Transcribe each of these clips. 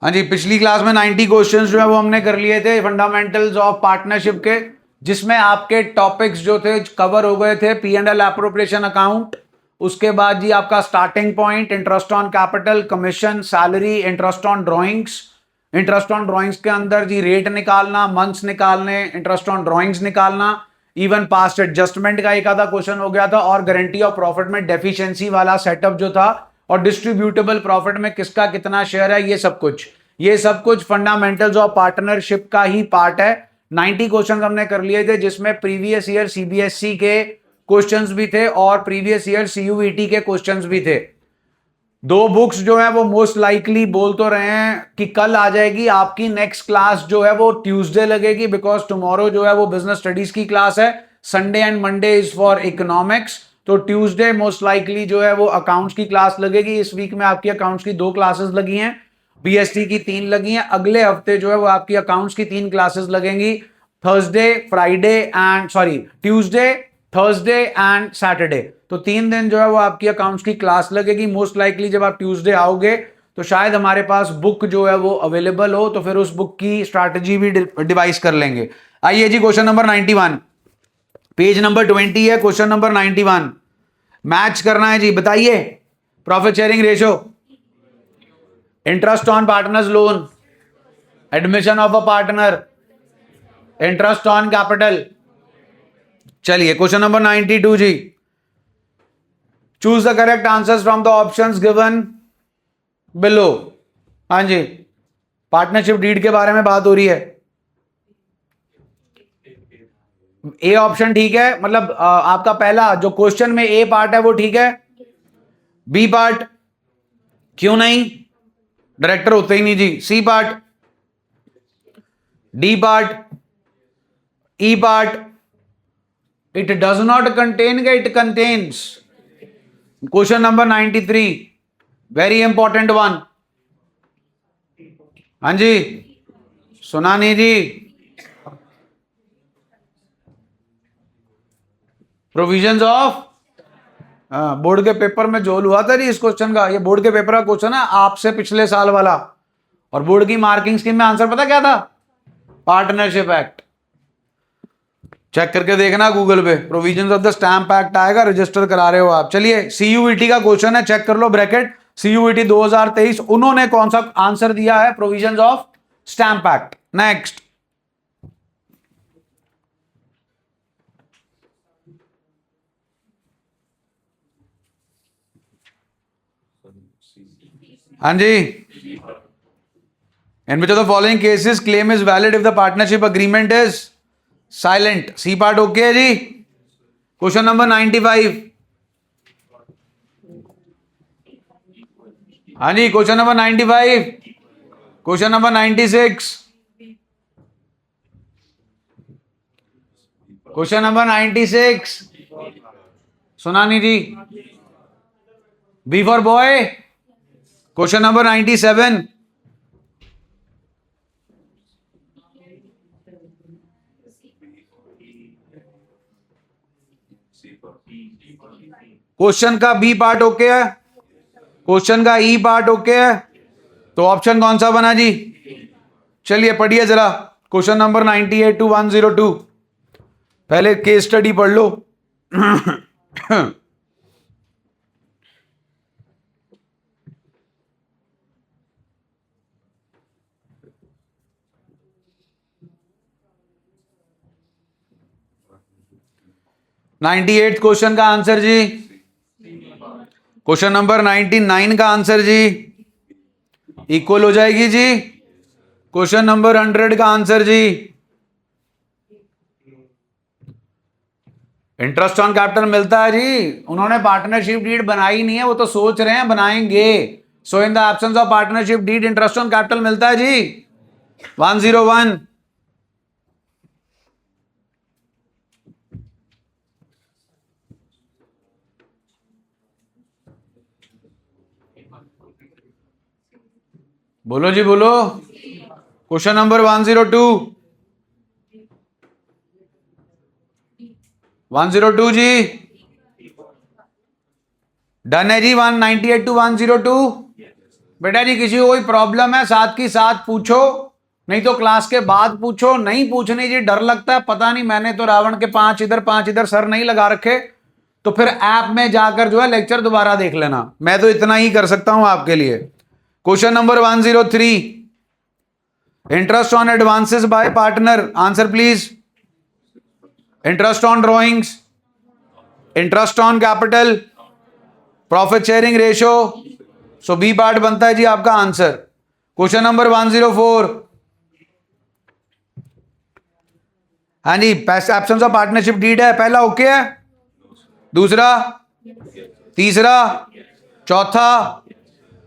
हाँ जी, पिछली क्लास में 90 क्वेश्चंस जो है वो हमने कर लिए थे फंडामेंटल्स ऑफ पार्टनरशिप के, जिसमें आपके टॉपिक्स जो थे कवर हो गए थे। P and L appropriation account, उसके बाद जी आपका starting point, interest on capital, commission, salary, interest on drawings. Interest on drawings के अंदर जी रेट निकालना, मंथ्स निकालने, इंटरेस्ट ऑन ड्राइंग्स निकालना, इवन पास्ट एडजस्टमेंट का एक आधा क्वेश्चन हो गया था, और गारंटी ऑफ प्रॉफिट में डेफिशिएंसी वाला सेटअप जो था, और डिस्ट्रीब्यूटेबल प्रॉफिट में किसका कितना शेयर है, ये सब कुछ फंडामेंटल्स ऑफ पार्टनरशिप का ही पार्ट है। 90 क्वेश्चन हमने कर लिए थे, जिसमें प्रीवियस ईयर सीबीएसई के क्वेश्चंस भी थे और प्रीवियस ईयर सीयूईटी के क्वेश्चंस भी थे। दो बुक्स जो है वो मोस्ट लाइकली बोल तो रहे हैं कि कल आ जाएगी। आपकी नेक्स्ट क्लास जो है वो ट्यूसडे लगेगी, बिकॉज टुमारो जो है वो बिजनेस स्टडीज की क्लास है। Sunday and Monday is for economics, तो ट्यूसडे मोस्ट लाइकली जो है वो अकाउंट्स की क्लास लगेगी। इस वीक में आपकी अकाउंट्स की 2 क्लासेस लगी हैं, बीएसटी की 3 लगी हैं। अगले हफ्ते जो है वो आपकी अकाउंट्स की 3 क्लासेस लगेंगी, ट्यूसडे, थर्सडे एंड सैटरडे। तो 3 दिन जो है वो आपकी अकाउंट्स की क्लास लगेगी। मोस्ट लाइकली जब आप ट्यूसडे आओगे तो शायद हमारे पास बुक जो है वो अवेलेबल हो, तो फिर उस बुक की स्ट्रैटेजी भी डिवाइस कर लेंगे। आइए जी, क्वेश्चन नंबर 91, पेज नंबर 20 है, क्वेश्चन नंबर 91 मैच करना है जी। बताइए, profit sharing ratio, interest on partners loan, admission of a partner, interest on capital. चलिए क्वेश्चन नंबर 92 जी, choose the correct answers from the options given below. हाँ जी, पार्टनरशिप डीड के बारे में बात हो रही है। ए ऑप्शन ठीक है, मतलब आपका पहला जो क्वेश्चन में ए पार्ट है वो ठीक है, बी पार्ट क्यों नहीं, डायरेक्टर होते ही नहीं जी। C part, D part, E part, it does not contain, it contains. Question number 93, very important one. हाँ जी, सुना नहीं जी। प्रोविजंस ऑफ, बोर्ड के पेपर में जोल हुआ था जी इस क्वेश्चन का। ये बोर्ड के पेपर का क्वेश्चन है आपसे पिछले साल वाला, और बोर्ड की मार्किंग स्कीम में आंसर पता क्या था? Partnership act. चेक करके देखना गूगल पे, provisions of the stamp act आएगा, रजिस्टर करा रहे हो आप। चलिए, सीयूईटी का क्वेश्चन है, चेक कर लो ब्रैकेट, सीयूईटी 2023, उन्होंने कौन सा आंसर दिया है? Provisions of stamp act. Next, हाँ जी, in which of the following cases claim is valid if the partnership agreement is silent. C part okay है जी। क्वेश्चन नंबर 95, हाँ जी, question number 95, question number 96, question number 96, सुना नहीं जी। B for boy, question number 97, question का B part okay है, question का ई पार्ट ओके है, तो ऑप्शन कौन सा बना जी? चलिए पढ़िए जरा, क्वेश्चन नंबर 98 to 102, पहले केस स्टडी पढ़ लो। नाइन्टी एट क्वेश्चन का आंसर जी, क्वेश्चन नंबर 99 का आंसर जी, इक्वल हो जाएगी जी। क्वेश्चन नंबर 100 का आंसर जी, इंटरेस्ट ऑन कैपिटल मिलता है जी। उन्होंने पार्टनरशिप डीड बनाई नहीं है, वो तो सोच रहे हैं बनाएंगे। So in the absence of partnership deed interest on capital मिलता है जी। 101, बोलो जी बोलो। क्वेश्चन नंबर 102, 102 जी, डन है जी। 198 to 102, बेटा जी किसी को कोई प्रॉब्लम है साथ की साथ पूछो, नहीं तो क्लास के बाद पूछो। नहीं पूछनी जी, डर लगता है, पता नहीं मैंने तो रावण के 5 इधर सर नहीं लगा रखे, तो फिर ऐप में जाकर जो है लेक्चर दोबारा देख लेना। मैं तो इतना ही कर सकता हूं आपके लिए। Question number 103, interest on advances by partner, answer please. Interest on drawings, interest on capital, profit sharing ratio, so B part बनता है जी आपका आंसर। क्वेश्चन नंबर 104, हाँ जी, एब्सेंस ऑफ पार्टनरशिप डीड है, पहला ओके है, दूसरा, तीसरा, चौथा,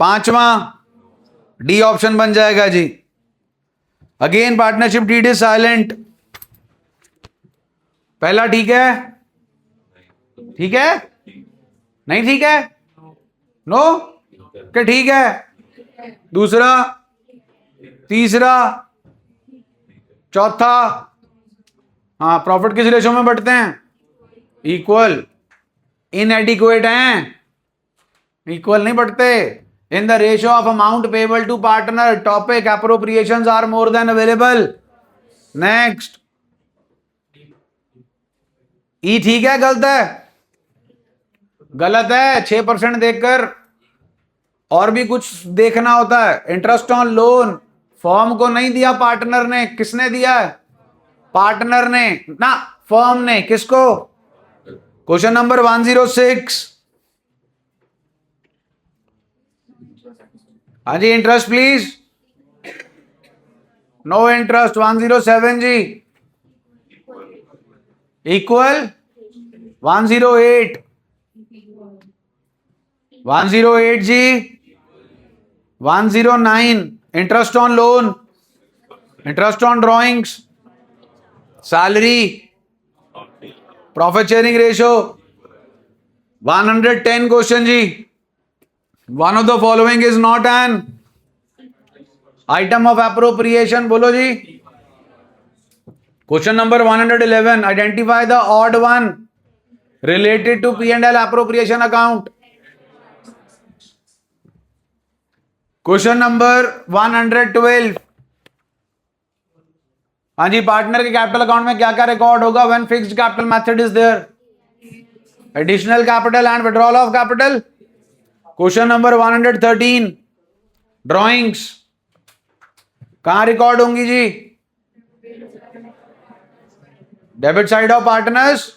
पांचवा, डी ऑप्शन बन जाएगा जी। Again partnership deed is silent, पहला ठीक है, ठीक है, नहीं ठीक है, नो क्या ठीक है, दूसरा, तीसरा, चौथा, हाँ, प्रॉफिट किस रेशो में बढ़ते हैं, इक्वल, इनएडिक्वेट हैं, इक्वल नहीं बढ़ते। In the ratio of amount payable to partner, topic appropriations are more than available. Next, E ठीक है, गलत है, गलत है, 6% देखकर और भी कुछ देखना होता है। इंटरेस्ट ऑन लोन, फर्म को नहीं दिया पार्टनर ने, किसने दिया है, पार्टनर ने ना, फर्म ने, किसको। क्वेश्चन नंबर 106, हाँ जी, इंटरेस्ट प्लीज, नो इंटरेस्ट। 107 जी, इक्वल 108, 108 जी, 109, interest on loan, interest on drawings, salary, profit sharing ratio. 110 question जी, one of the following is not an item of appropriation, बोलो जी। Question number 111, identify the odd one related to P and L appropriation account. Question number 112, हाँ जी, partner के capital account में क्या क्या record होगा when fixed capital method is there, additional capital and withdrawal of capital. Question number 113, drawings कहां record होंगी जी, debit side of partners.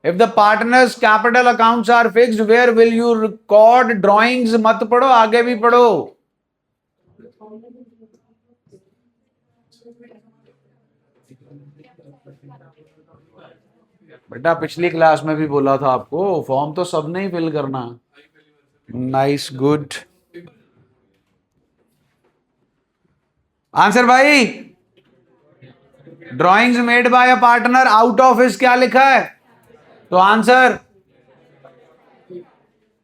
If the partners capital accounts are fixed where will you record drawings, मत पढ़ो, आगे भी पढ़ो। बेटा पिछली क्लास में भी बोला था आपको, फॉर्म तो सबने ही फिल करना। नाइस, गुड आंसर भाई। Drawings made by a partner out of his क्या लिखा है, तो answer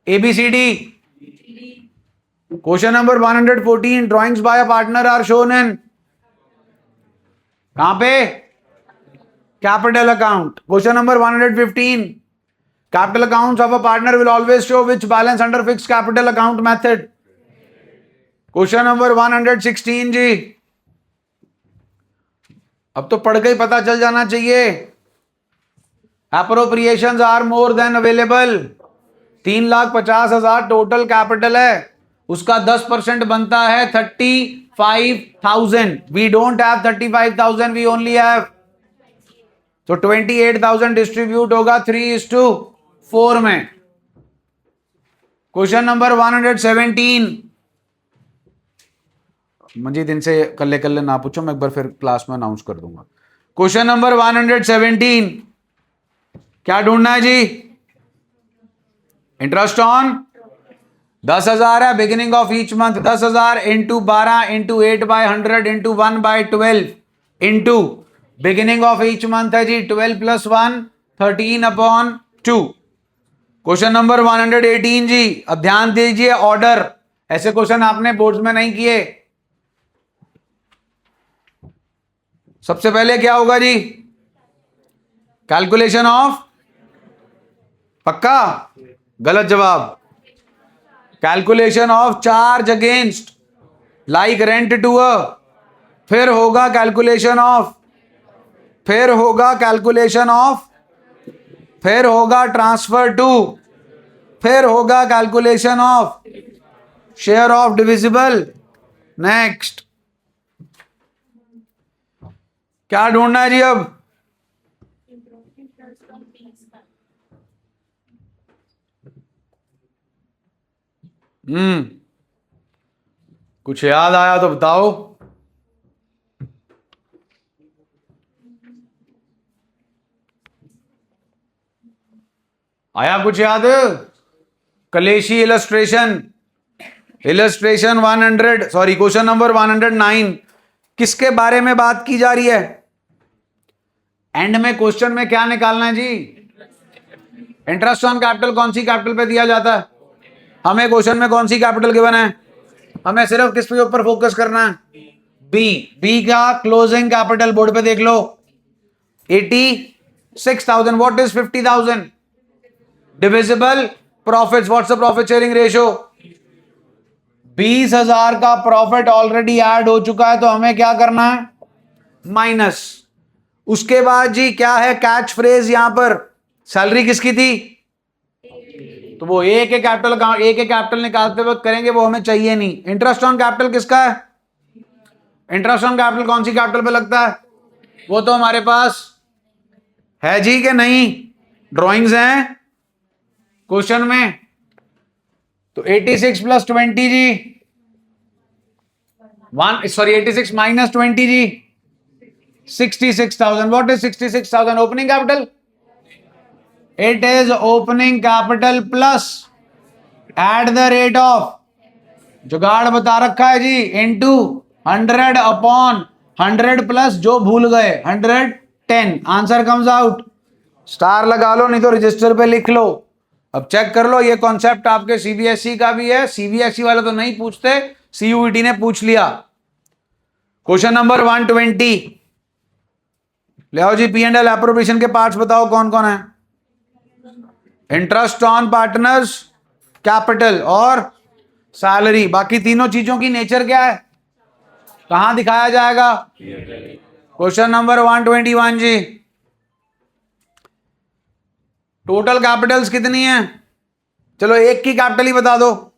ABCD। Question number 114, drawings by a partner are shown in, कहां पे, capital account. Question number 115, capital accounts of a partner will always show which balance under fixed capital account method. Question number 116 जी, अब तो पढ़ के ही पता चल जाना चाहिए। Appropriations are more than available, 3,50,000 total capital है, उसका 10% बनता है 35,000। We don't have 35,000, we only have, तो 28,000 डिस्ट्रीब्यूट होगा 3:4 में। क्वेश्चन नंबर 117, मंजीत इनसे कल्ले ना पूछो, मैं एक बार फिर क्लास में अनाउंस कर दूंगा। क्वेश्चन नंबर 117, क्या ढूंढना है जी, इंटरेस्ट ऑन 10,000 है, beginning of each month 10,000 into 12 into 8/100 into 1/12 into beginning of each month है जी 12 + 1 13/2। क्वेश्चन नंबर 118 जी, अब ध्यान दीजिए, ऑर्डर, ऐसे क्वेश्चन आपने बोर्ड्स में नहीं किए। सबसे पहले क्या होगा जी, कैलकुलेशन ऑफ, पक्का, गलत जवाब, calculation of charge against like rent to a, फिर होगा कैलकुलेशन ऑफ, फिर होगा कैलकुलेशन ऑफ, फिर होगा ट्रांसफर टू, फिर होगा calculation of share of divisible. Next क्या ढूंढना है जी अब? कुछ याद आया तो बताओ। आया कुछ याद? कलेशी illustration, illustration 100, sorry question number 109 किसके बारे में बात की जा रही है? एंड में क्वेश्चन में क्या निकालना है जी? इंटरेस्ट ऑन कैपिटल कौन सी कैपिटल पे दिया जाता है? हमें क्वेश्चन में कौन सी कैपिटल गिवन है? हमें सिर्फ किस के ऊपर फोकस करना है? बी। बी का क्लोजिंग कैपिटल बोर्ड पे देख लो 86,000। What is 50,000? Divisible profits. What's the profit sharing ratio? 20,000 का प्रॉफिट ऑलरेडी ऐड हो चुका है, तो हमें क्या करना है? माइनस। उसके बाद जी क्या है कैच फ्रेज यहां पर? सैलरी किसकी थी? तो वो ए के कैपिटल निकालते वक्त करेंगे, वो हमें चाहिए नहीं। इंटरेस्ट ऑन कैपिटल किसका है? इंटरेस्ट ऑन कैपिटल कौन सी कैपिटल पे लगता है? वो तो हमारे पास है जी कि नहीं? ड्राइंग्स हैं क्वेश्चन में। तो 86 प्लस 20 जी 86 माइनस 20 जी 66,000। What is 66,000? Opening capital. It is opening capital plus at the rate of, जुगाड़ बता रखा है जी, इनटू 100 अपॉन 100 प्लस जो भूल गए 110। Answer comes out. स्टार लगा लो, नहीं तो रजिस्टर पे लिख लो। अब चेक कर लो, ये कॉन्सेप्ट आपके सीबीएसई का भी है। सीबीएसई वाले तो नहीं पूछते, सीयूईटी ने पूछ लिया। क्वेश्चन नंबर 120 ले आओ जी। पी एंड एल एप्रोप्रिएशन के पार्ट्स बताओ कौन कौन है? इंटरेस्ट ऑन पार्टनर्स कैपिटल और सैलरी। बाकी तीनों चीजों की नेचर क्या है? कहां दिखाया जाएगा? क्वेश्चन नंबर 121 जी। टोटल कैपिटल्स कितनी है? चलो एक की कैपिटल ही बता दो।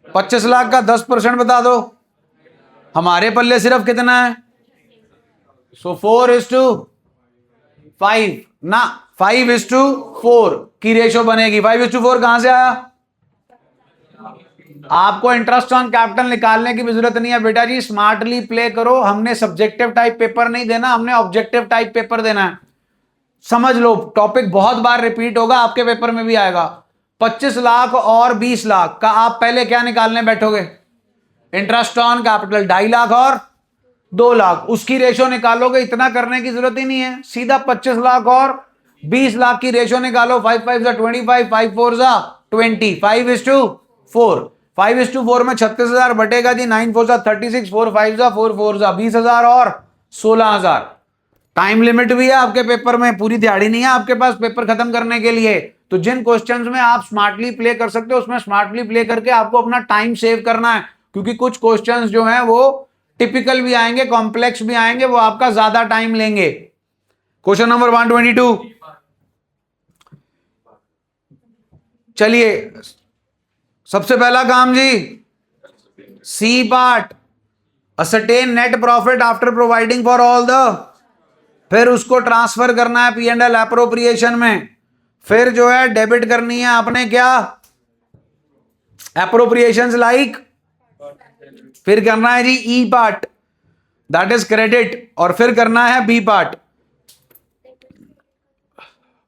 25 लाख का 10% बता दो। हमारे पल्ले सिर्फ कितना है? सो 4:5 ना, 5:4 की रेशो बनेगी। 5:4 कहां से आया? आपको इंटरेस्ट ऑन कैपिटल निकालने की भी जरूरत नहीं है बेटा जी, स्मार्टली प्ले करो। हमने सब्जेक्टिव टाइप पेपर नहीं देना, हमने ऑब्जेक्टिव टाइप पेपर देना है। समझ लो, टॉपिक बहुत बार रिपीट होगा, आपके पेपर में भी आएगा। 25 लाख और 20 लाख का आप पहले क्या निकालने बैठोगे? Interest on capital. 2.5 लाख और 2 लाख, उसकी रेशो निकालोगे। इतना करने की जरूरत ही नहीं है, सीधा 25 लाख और 20 लाख की रेशो निकालो। 5 5 25, 5 4 20, 5:4। 5:4 में 36,000 बटेगा जी। 9 4 36, 4 5 4 4 20,000 और 16,000। टाइम लिमिट भी है आपके पेपर में, पूरी दिहाड़ी नहीं है आपके पास पेपर खत्म करने के लिए। तो जिन क्वेश्चंस में आप स्मार्टली प्ले कर सकते हो, उसमें स्मार्टली प्ले करके आपको अपना टाइम सेव करना है, क्योंकि कुछ क्वेश्चंस जो हैं वो टिपिकल भी आएंगे, कॉम्प्लेक्स भी आएंगे, वो आपका ज्यादा टाइम लेंगे। Question number 122। चलिए सबसे पहला काम जी, C part, ascertain net profit after providing for all the, फिर उसको ट्रांसफर करना है पी एंड एल एप्रोप्रिएशन में। फिर जो है डेबिट करनी है आपने क्या? Appropriations like. फिर करना है जी ई पार्ट, दैट इज क्रेडिट, और फिर करना है बी पार्ट।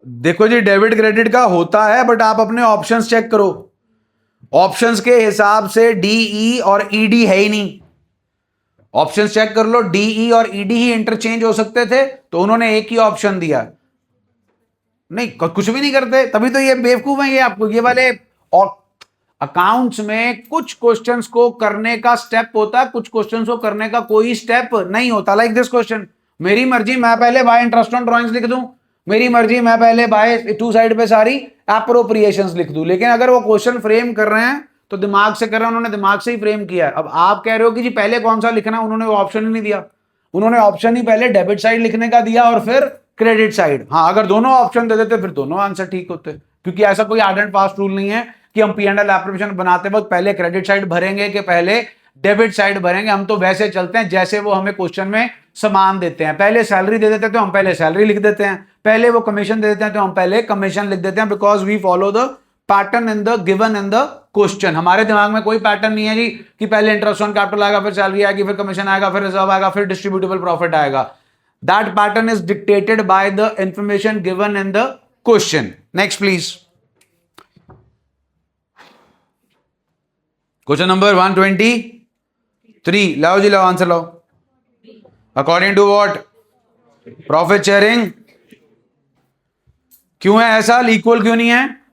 देखो जी, डेबिट क्रेडिट का होता है, बट आप अपने ऑप्शंस चेक करो। ऑप्शंस के हिसाब से डीई और ईडी है ही नहीं। ऑप्शंस चेक कर लो, डीई और ईडी ही इंटरचेंज हो सकते थे, तो उन्होंने एक ही ऑप्शन दिया। नहीं, कुछ भी नहीं करते, तभी तो ये बेवकूफ है ये आपको ये वाले। और अकाउंट्स में कुछ क्वेश्चंस को करने का स्टेप होता है, कुछ क्वेश्चंस को करने का कोई स्टेप नहीं होता। लाइक दिस क्वेश्चन, मेरी मर्जी मैं पहले बाय इंटरेस्ट ऑन ड्राइंग्स लिख दूं, मेरी मर्जी मैं पहले बाय टू साइड पे सारी एप्रोप्रिएशंस लिख दूं। लेकिन अगर वो क्वेश्चन फ्रेम कर रहे हैं तो दिमाग से कर रहे हैं, उन्होंने दिमाग से ही फ्रेम किया है। अब आप कह रहे हो कि जी पहले कौन सा लिखना, उन्होंने वो ऑप्शन ही नहीं दिया। उन्होंने ऑप्शन ही पहले डेबिट साइड लिखने का दिया और फिर क्रेडिट साइड। हाँ, अगर दोनों ऑप्शन दे देते फिर दोनों आंसर ठीक होते, क्योंकि ऐसा कोई हार्ड एंड फास्ट रूल नहीं है कि हम P&L एप्लीकेशन बनाते वक्त पहले क्रेडिट साइड भरेंगे कि पहले डेबिट साइड भरेंगे। हम तो वैसे चलते हैं जैसे वो हमें क्वेश्चन में सामान देते हैं। पहले सैलरी दे देते हैं तो हम पहले सैलरी लिख देते हैं, पहले वो कमीशन दे देते हैं तो हम पहले कमीशन लिख देते हैं, because we follow the pattern in the given in the question. हमारे दिमाग में कोई पैटर्न नहीं है जी कि पहले इंटरेस्ट ऑन कैपिटल आएगा, फिर सैलरी आएगी, फिर कमीशन आएगा, फिर रिजर्व आएगा, फिर डिस्ट्रीब्यूटेबल प्रॉफिट आएगा। That pattern is dictated by the information given in the question. Next please, question number 123। लाओ जी, लाओ आंसर लाओ। According to what? Profit sharing. क्यों है ऐसा? इक्वल क्यों नहीं है?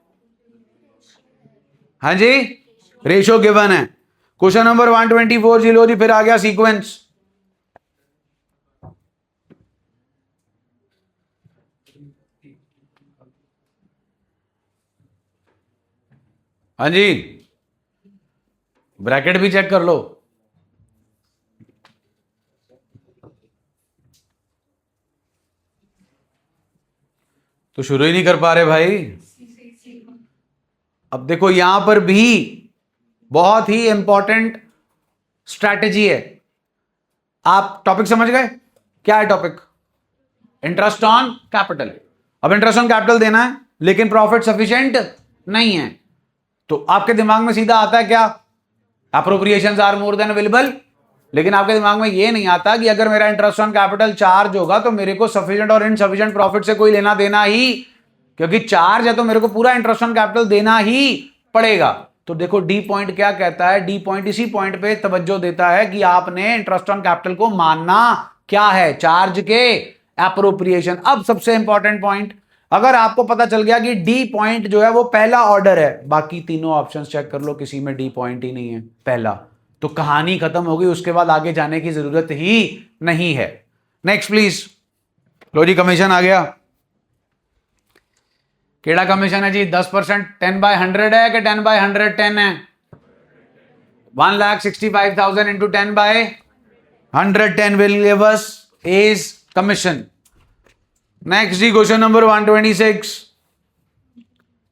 हाँ जी, रेशो गिवन है। क्वेश्चन नंबर 124 जी, लो जी, फिर आ गया सीक्वेंस। हाँ जी, ब्रैकेट भी चेक कर लो। तो शुरू ही नहीं कर पा रहे भाई। अब देखो यहां पर भी बहुत ही इंपॉर्टेंट स्ट्रैटेजी है। आप टॉपिक समझ गए? क्या है टॉपिक? Interest on capital. अब इंटरेस्ट ऑन कैपिटल देना है लेकिन प्रॉफिट सफिशिएंट नहीं है, तो आपके दिमाग में सीधा आता है क्या? Appropriations are more than available. लेकिन आपके दिमाग में यह नहीं आता कि अगर मेरा इंटरेस्ट ऑन कैपिटल चार्ज होगा तो मेरे को सफिशिएंट और इनसफिशिएंट प्रॉफिट से कोई लेना देना ही, क्योंकि चार्ज है तो मेरे को पूरा इंटरेस्ट ऑन कैपिटल देना ही पड़ेगा। तो देखो डी पॉइंट क्या कहता है? डी पॉइंट इसी पॉइंट पे तवज्जो देता है कि आपने इंटरेस्ट ऑन कैपिटल को मानना क्या है? चार्ज के एप्रोप्रिएशन। अब सबसे इंपॉर्टेंट पॉइंट, अगर आपको पता चल गया कि डी पॉइंट जो है वो पहला ऑर्डर है, बाकी तीनों ऑप्शंस चेक कर लो, किसी में डी पॉइंट ही नहीं है पहला, तो कहानी खत्म हो गई, उसके बाद आगे जाने की जरूरत ही नहीं है। Next please. लो जी, कमीशन आ गया। केड़ा कमीशन है जी? 10%। 10/100 है कि 10/100 10 है? 1,65,000 into 10/110 will give us is commission. Next जी, question number 126,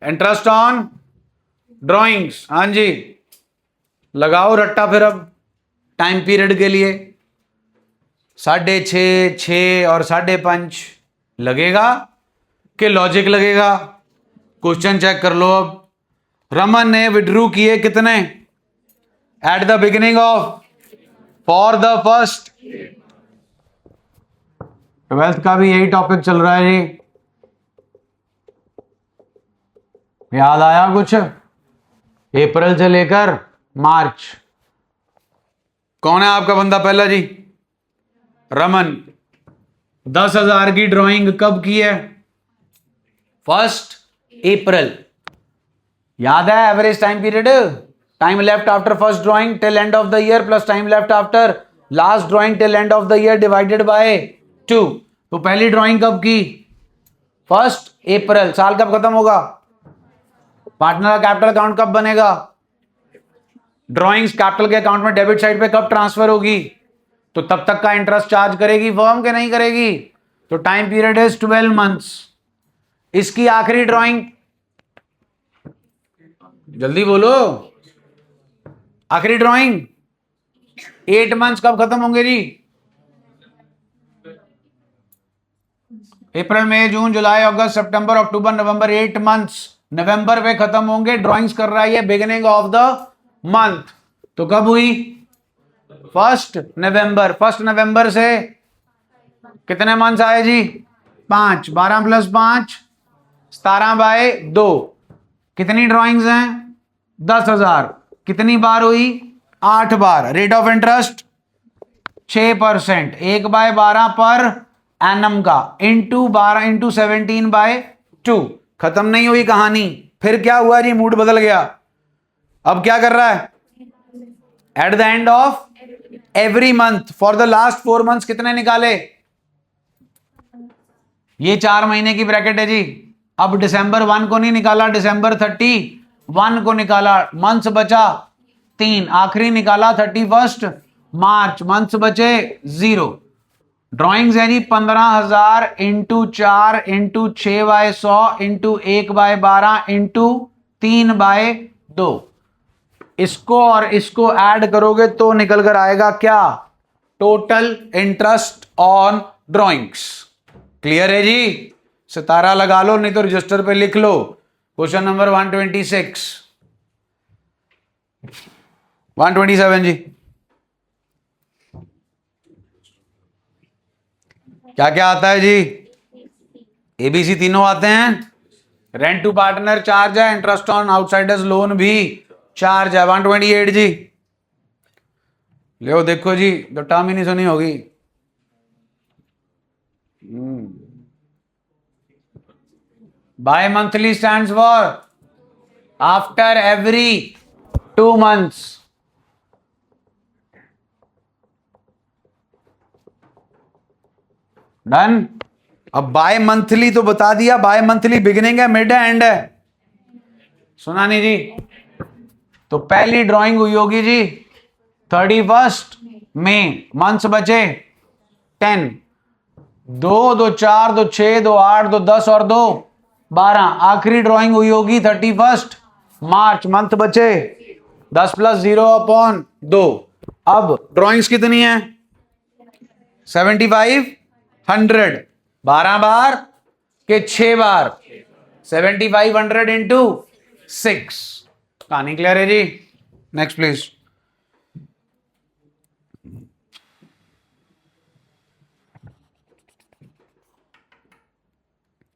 interest on drawings. हाँ जी, लगाओ रट्टा फिर। अब टाइम पीरियड के लिए 6.5, 6 और 5.5 लगेगा कि लॉजिक लगेगा? क्वेश्चन चेक कर लो। अब रमन ने विड्रू किए कितने at the beginning of for the first? 12th का भी यही टॉपिक चल रहा है जी, याद आया कुछ? अप्रैल से लेकर मार्च। कौन है आपका बंदा पहला जी? रमन। 10,000 की ड्राइंग कब की है? 1 अप्रैल। याद है average time period? Time left after first drawing till end of the year plus time left after last drawing till end of the year divided by 2। तो पहली ड्राइंग कब की? 1 अप्रैल। साल कब खत्म होगा? पार्टनर का कैपिटल अकाउंट कब बनेगा? ड्राइंग्स कैपिटल के अकाउंट में डेबिट साइड पे कब ट्रांसफर होगी? तो तब तक का इंटरेस्ट चार्ज करेगी फर्म के नहीं करेगी? तो टाइम पीरियड इज 12 मंथ्स। इसकी आखिरी ड्राइंग, जल्दी बोलो, आखिरी ड्राइंग 8 मंथ्स कब खत्म होंगे जी? अप्रैल, मई, जून, जुलाई, अगस्त, सितंबर, अक्टूबर, नवंबर। 8 मंथ्स नवंबर में खत्म होंगे। ड्राइंग्स कर रहा है ये बिगिनिंग ऑफ द मंथ, तो कब हुई? 1 नवंबर। 1 नवंबर से कितने मंथ्स आए जी? 5। 12 + 5 17/2। कितनी ड्राइंग्स हैं? 10,000। कितनी बार हुई? 8 बार। Rate of interest 6%। 1/12 per annum का इंटू 12 इंटू 17/2। खत्म नहीं हुई कहानी। फिर क्या हुआ जी? मूड बदल गया। अब क्या कर रहा है? Eight the end of every month for the last 4 months कितने निकाले? ये 4 महीने की ब्रैकेट है जी। अब December 1 को नहीं निकाला, December 30, 1 को निकाला, मंथ्स बचा 3, आखिरी निकाला 31 मार्च, मंथ्स बचे 0। ड्रॉइंग्स है जी 15,000 इंटू 4 इंटू 6/100 इंटू 1/12 इंटू 3/2। इसको और इसको ऐड करोगे तो निकल कर आएगा क्या? Total interest on drawings. Clear है जी? सितारा लगा लो, नहीं तो रजिस्टर पे लिख लो। क्वेश्चन नंबर 126, 127 जी। क्या क्या आता है जी? एबीसी तीनों आते हैं। रेंट टू पार्टनर चार्ज है, इंटरेस्ट ऑन आउटसाइडर्स लोन भी चार्ज है। 128 जी, ले देखो जी, तो टर्म ही नहीं सुनी होगी। Bimonthly stands for after every 2 months। Done. अब बाय मंथली तो बता दिया, बाय मंथली बिगिनिंग है, मिड है, एंड है। सुना नहीं जी? तो पहली ड्राइंग हुई होगी जी 31 मई, मंथ्स बचे 10, 2 2 4 2 6 2 8 2 10 और 2 12। आखिरी ड्राइंग हुई होगी 31 मार्च, मंथ बचे 10 + 0/2। अब ड्राइंग्स कितनी है? 75 100, 12 बार के 6 बार, 7500 इंटू 6। कहानी क्लियर है जी? Next please.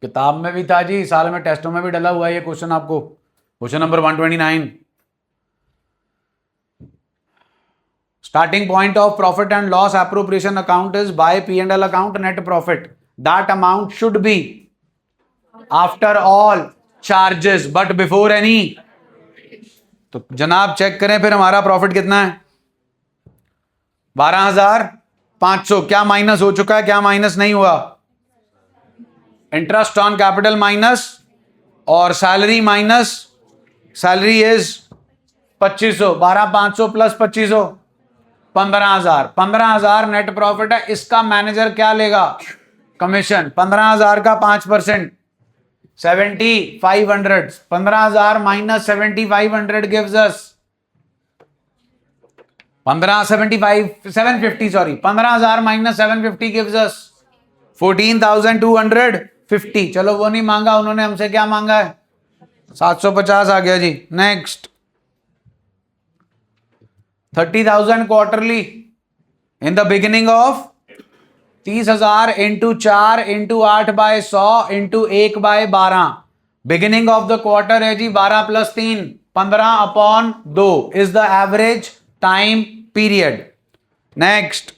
किताब में भी था जी, साल में टेस्टों में भी डला हुआ है ये क्वेश्चन आपको। Question number 129, starting point of profit and loss appropriation account is by P&L account net profit, that amount should be after all charges but before any. तो जनाब चेक करें फिर हमारा प्रॉफिट कितना है? 12,500। क्या माइनस हो चुका है, क्या माइनस नहीं हुआ? इंटरेस्ट ऑन कैपिटल माइनस और salary minus, salary is 2500, 12,500 plus 2500 15,000। 15,000 net profit है। इसका मैनेजर क्या लेगा? कमीशन। 15,000 का 5%, 7,500। 15,000 minus 7,500 gives us 750 sorry, 15,000 minus 750 gives us 14,250। चलो वो नहीं मांगा उन्होंने, हमसे क्या मांगा है? 750 आ गया जी। Next 30,000 quarterly in the beginning of 30,000 into 4 into 8/100 into 1/12। Beginning of the quarter है जी 12 + 3 15/2 is the average time period. Next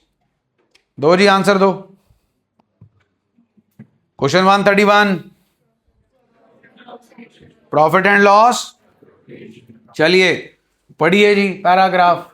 दो जी, आंसर दो। Question 131, profit and loss. चलिए पढ़िए जी पैराग्राफ।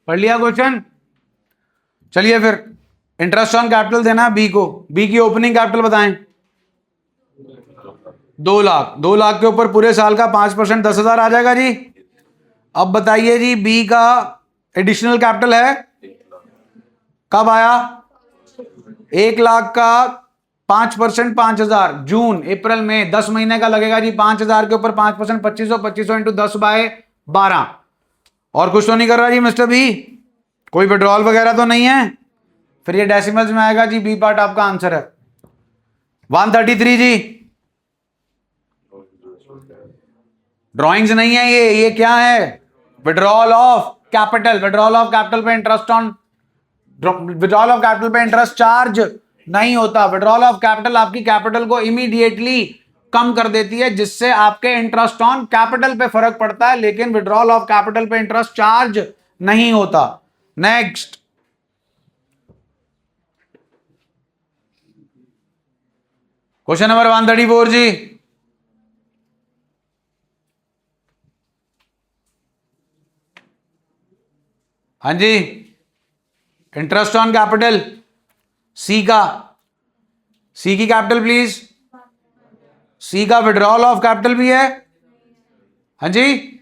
पढ़ लिया क्वेश्चन? चलिए फिर इंटरेस्ट ऑन कैपिटल देना बी को। बी की ओपनिंग कैपिटल बताएं। 2 लाख, 2 लाख के ऊपर पूरे साल का 5% 10,000 आ जाएगा जी। अब बताइए जी, बी का एडिशनल कैपिटल है, कब आया? 1 लाख का 5% 5,000, जून अप्रैल मई 10 महीने का लगेगा जी। 5,000 के ऊपर 5% 2500, 2500 इंटू 10/12। और कुछ तो नहीं कर रहा जी मिस्टर बी? कोई विड्रॉल वगैरह तो नहीं है? फिर ये डेसिमल्स में आएगा जी, बी पार्ट आपका आंसर है। 133 जी। ड्रॉइंग्स नहीं है ये क्या है? Withdrawal of capital. Withdrawal of capital पे interest on, withdrawal of capital पे इंटरेस्ट चार्ज नहीं होता। विड्रॉल ऑफ कैपिटल आपकी कैपिटल को इमीडिएटली कम कर देती है, जिससे आपके इंटरेस्ट ऑन कैपिटल पे फर्क पड़ता है, लेकिन विड्रॉल ऑफ कैपिटल पे इंटरेस्ट चार्ज नहीं होता। नेक्स्ट, क्वेश्चन नंबर 134 जी। हाँ जी, इंटरेस्ट ऑन कैपिटल सी का, सी की कैपिटल प्लीज। सी का विड्रॉल ऑफ कैपिटल भी है। हाँ जी,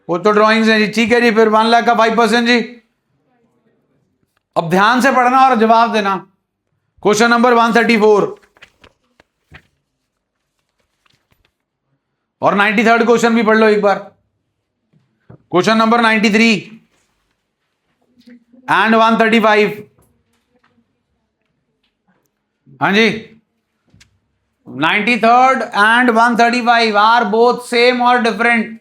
वो तो ड्राइंग्स है जी। ठीक है जी, फिर 1 लाख का 5% जी। अब ध्यान से पढ़ना और जवाब देना। क्वेश्चन नंबर 134 और 93rd क्वेश्चन भी पढ़ लो एक बार। Question number 93 and 135। हाँ जी, 93rd and 135 are both same और डिफरेंट।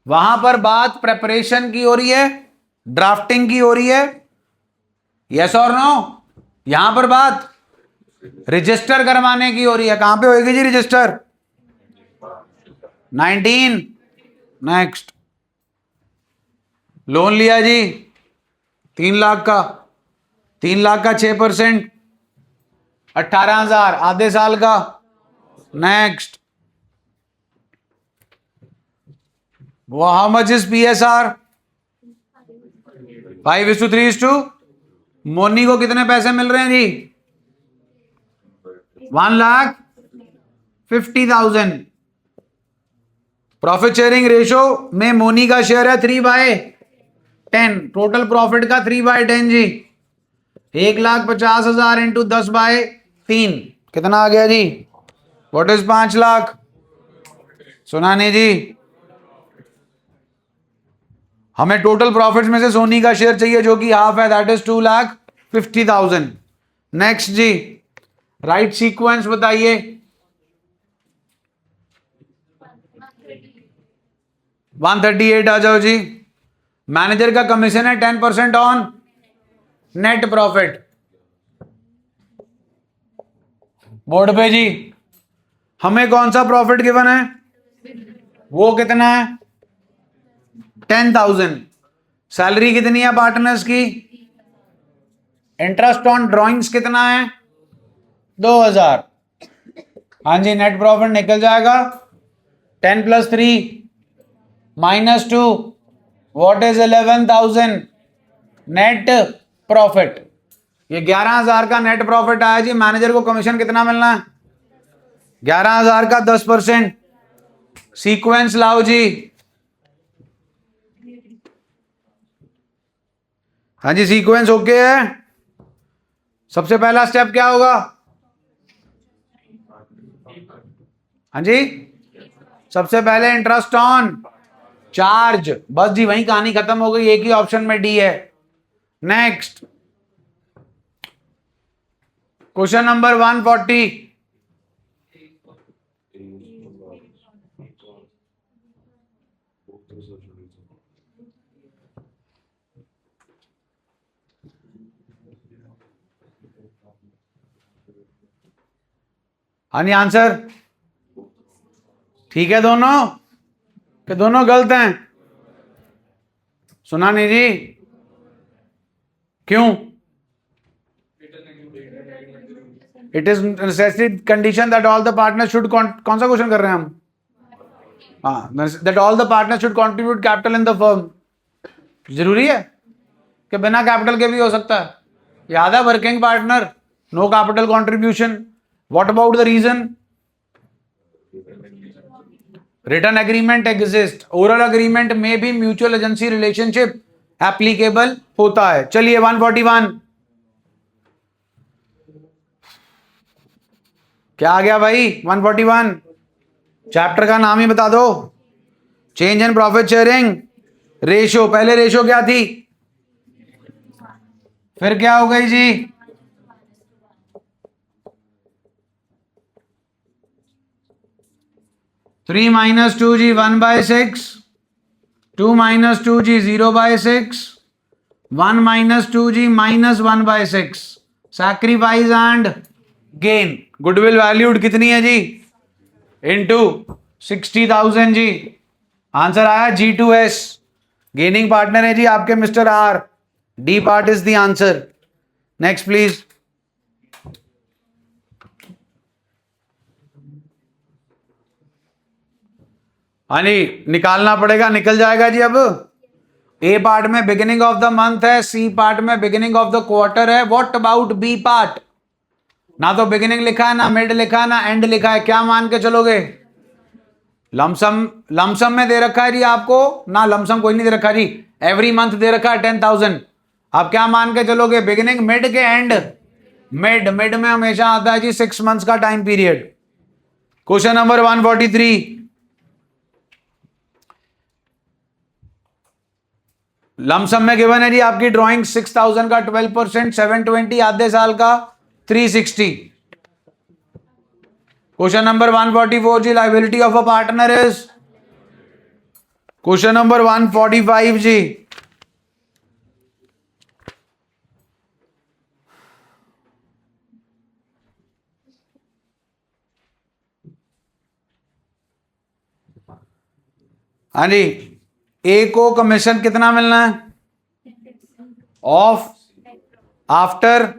वहां पर बात प्रेपरेशन की हो रही है, ड्राफ्टिंग की हो रही है, यस और नो? यहां पर बात रजिस्टर करवाने की हो रही है। कहां पे होगी जी रजिस्टर? 19। नेक्स्ट, लोन लिया जी 3 लाख का, 3 लाख का 6%, 18,000 आधे साल का। नेक्स्ट, वो how much is PSR? 5:3:2। Moni को कितने पैसे मिल रहे हैं जी? 1,50,000। प्रॉफिट शेयरिंग रेशो में मोनी का शेयर है 3/10। टोटल प्रॉफिट का 3/10 जी। 1,50,000 इंटू 10/3 कितना आ गया जी? What is 5 lakh? सुना नहीं जी? हमें टोटल प्रॉफिट में से सोनी का शेयर चाहिए जो कि हाफ है, दैट इज 2,50,000। नेक्स्ट जी, राइट सीक्वेंस बताइए। 138 आ जाओ जी। मैनेजर का कमीशन है 10% ऑन नेट प्रॉफिट। बोर्ड पे जी, हमें कौन सा प्रॉफिट गिवन है? वो कितना है? 10,000। सैलरी कितनी है पार्टनर्स की? इंटरेस्ट ऑन ड्रॉइंग्स कितना है? 2,000। हाँ जी, नेट प्रॉफिट निकल जाएगा 10 + 3 -2, व्हाट इज 11,000 नेट प्रॉफिट। ये 11,000 का नेट प्रॉफिट आया जी। मैनेजर को कमीशन कितना मिलना है? 11,000 का 10%। सीक्वेंस लाओ जी। हाँ जी, सीक्वेंस ओके है। सबसे पहला स्टेप क्या होगा? हाँ जी, सबसे पहले इंटरेस्ट ऑन चार्ज। बस जी, वही कहानी खत्म हो गई। एक ही ऑप्शन में डी है। Next, question number 140। हाँ जी, आंसर ठीक है दोनों कि दोनों गलत हैं? सुना नहीं जी? क्यों? It is necessary condition that all the partner should, कौन सा क्वेश्चन कर रहे हैं हम? हाँ, that all the partner should contribute capital in the firm. जरूरी है कि बिना कैपिटल के भी हो सकता है? याद है, working partner, no capital contribution. What about the reason? Return agreement exist. Oral agreement में भी म्यूचुअल एजेंसी रिलेशनशिप एप्लीकेबल होता है. चलिए 141 क्या आ गया भाई? 141 चैप्टर का नाम ही बता दो. Change in profit sharing ratio. पहले रेशियो क्या थी, फिर क्या हो गई जी? 3 - 2 जी 1/6, 2 - 2 जी 0/6, 1 - 2 जी -1/6. Sacrifice and gain. Goodwill valued कितनी है जी? इनटू 60,000 जी. आंसर आया G2S. गेनिंग पार्टनर है जी आपके mister R. D part is the answer. Next please. हाँ जी, निकालना पड़ेगा, निकल जाएगा जी. अब ए पार्ट में बिगिनिंग ऑफ द मंथ है, सी पार्ट में बिगिनिंग ऑफ द क्वार्टर है. What about B part? ना तो बिगिनिंग लिखा है, ना मिड लिखा है, ना एंड लिखा है. क्या मान के चलोगे? लमसम. लमसम में दे रखा है जी आपको ना, लमसम कोई नहीं दे रखा जी. एवरी मंथ दे रखा है 10,000. आप क्या मान के चलोगे, बिगिनिंग, मिड के एंड? मिड. मिड में हमेशा आता है जी 6 मंथ्स का time period. Question number 143. Lump sum में गिवन है जी आपकी ड्राइंग 6,000 का 12%, 720 आधे साल का 360. क्वेश्चन नंबर 144 जी, liability of a partner is. Question number 145 जी, हाँ जी. ए को कमीशन कितना मिलना है? Of, after,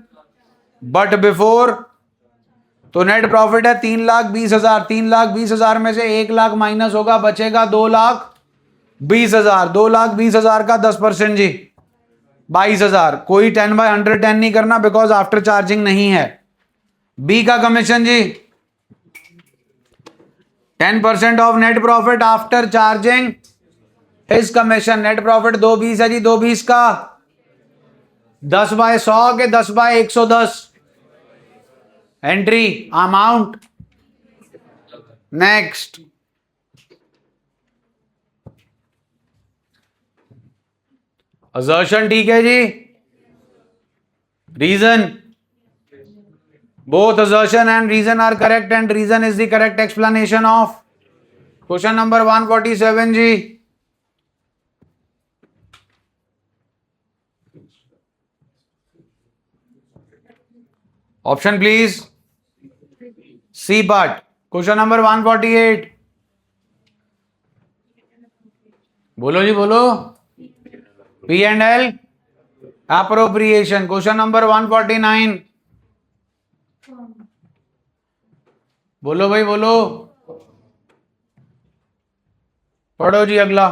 but before. तो नेट प्रॉफिट है 3,20,000. 3,20,000 में से 1,00,000 माइनस होगा, बचेगा 2,20,000. 2,20,000 का 10% जी 22,000. कोई 10/110 नहीं करना बिकॉज आफ्टर चार्जिंग नहीं है. बी का कमीशन जी 10% of net profit after charging इस कमीशन. नेट प्रॉफिट 220 है जी, 220 का 10/100 के 10/110. Entry amount. नेक्स्ट. असर्शन ठीक है जी. Reason. Both assertion and reason are correct and reason is the correct explanation of. Question number 147 जी. Option please. C part. Question number 148. बोलो जी बोलो. P&L appropriation. Question number 149. बोलो भाई बोलो. पढ़ो जी अगला.